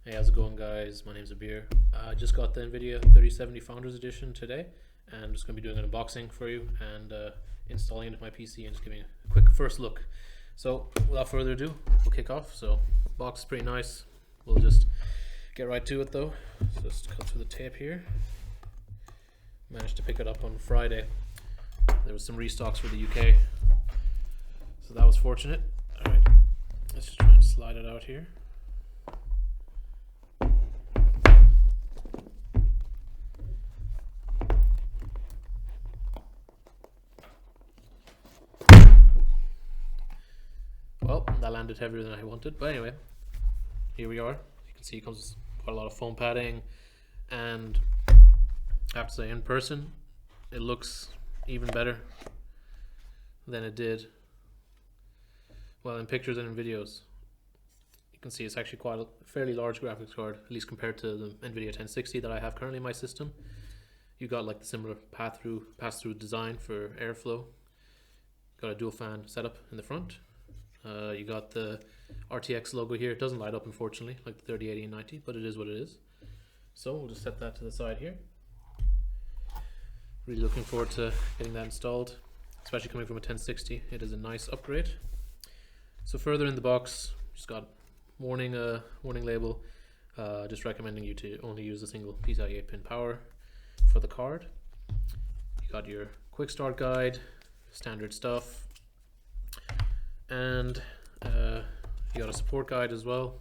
Hey, how's it going, guys? My name's Abir. I just got the Nvidia 3070 Founders Edition today, and I'm just going to be doing an unboxing for you and installing it into my PC and just giving a quick first look. So, without further ado, we'll kick off. So, box is pretty nice. We'll just get right to it though. So just cut through the tape here. Managed to pick it up on Friday. There was some restocks for the UK, so that was fortunate. All right, let's just try and slide it out here. Well, that landed heavier than I wanted, but anyway, here we are. You can see it comes with quite a lot of foam padding, and I have to say, in person, it looks even better than it did, well, in pictures and in videos. You can see it's actually quite a fairly large graphics card, at least compared to the Nvidia 1060 that I have currently in my system. You got like the similar pass-through design for airflow. Got a dual fan setup in the front. You got the RTX logo here. It doesn't light up, unfortunately, like the 3080 and 90, but it is what it is. So we'll just set that to the side here. Really looking forward to getting that installed, especially coming from a 1060. It is a nice upgrade. So further in the box, just got warning label, just recommending you to only use a single PCIe 8-pin power for the card. You got your quick start guide, standard stuff. And you got a support guide as well,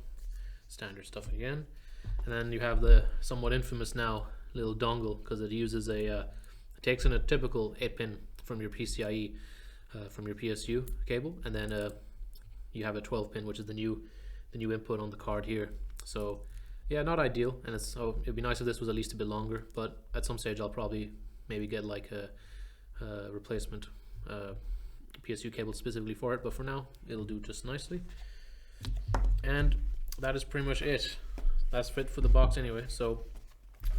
standard stuff again. And then you have the somewhat infamous now little dongle, because it uses it takes in a typical 8-pin from your PCIe, from your PSU cable, and then you have a 12-pin, which is the new input on the card here. So yeah, not ideal, and it'd be nice if this was at least a bit longer, but at some stage I'll probably maybe get like a replacement PSU cable specifically for it, but for now it'll do just nicely. And that is pretty much it. That's fit for the box anyway. So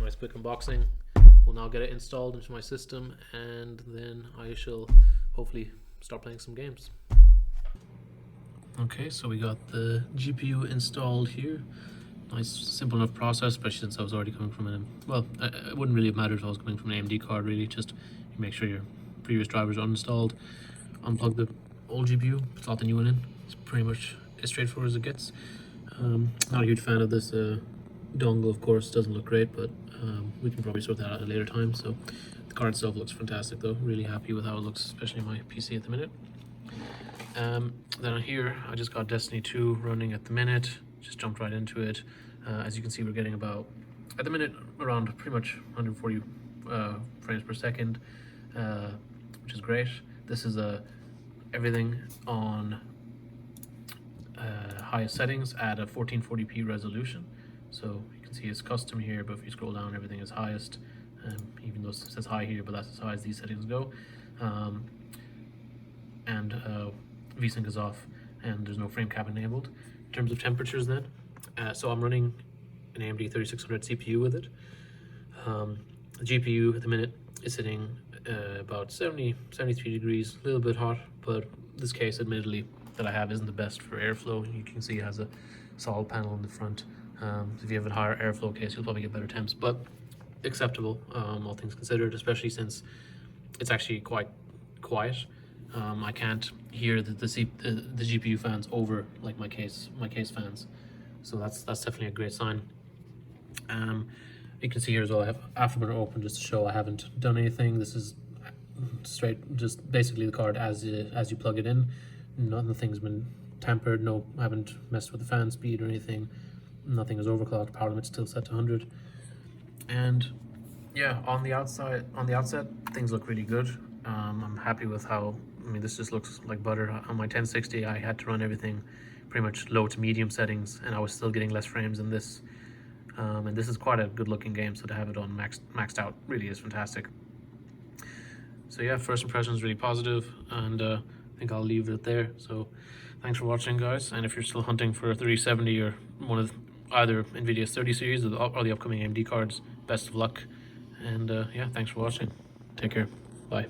nice quick unboxing. We'll now get it installed into my system, and then I shall hopefully start playing some games. Okay, so we got the GPU installed here. Nice, simple enough process, especially since I was already coming from it wouldn't really have mattered if I was coming from an AMD card, really. Just you make sure your previous drivers are uninstalled, unplug the old GPU, slot the new one in. It's pretty much as straightforward as it gets. Not a huge fan of this dongle, of course. Doesn't look great, but we can probably sort that out at a later time. So the card itself looks fantastic though. Really happy with how it looks, especially on my PC at the minute. Then on here, I just got Destiny 2 running at the minute. Just jumped right into it. As you can see, we're getting about, at the minute, around pretty much 140 frames per second, which is great. This is everything on highest settings at a 1440p resolution. So you can see it's custom here, but if you scroll down, everything is highest, even though it says high here, but that's as high as these settings go. And VSync is off, and there's no frame cap enabled. In terms of temperatures then, so I'm running an AMD 3600 CPU with it. The GPU at the minute is sitting about 73 degrees, a little bit hot, but this case admittedly that I have isn't the best for airflow. You can see it has a solid panel in the front. So if you have a higher airflow case, you'll probably get better temps, but acceptable, all things considered, especially since it's actually quite quiet. I can't hear the GPU fans over like my case fans, so that's definitely a great sign. You can see here as well, I have Afterburner open just to show I haven't done anything. This is straight, just basically the card as you plug it in. Nothing's been tampered. No, I haven't messed with the fan speed or anything. Nothing is overclocked. Power limit's still set to 100. And yeah, on the outset, things look really good. I'm happy with how. I mean, this just looks like butter. On my 1060, I had to run everything pretty much low to medium settings, and I was still getting less frames than this. And this is quite a good looking game, so to have it on maxed out really is fantastic. So yeah, first impression is really positive, and I think I'll leave it there. So thanks for watching, guys, and if you're still hunting for a 3070 or one of either Nvidia's 30 series or the upcoming AMD cards, best of luck, and yeah, thanks for watching. Take care. Bye.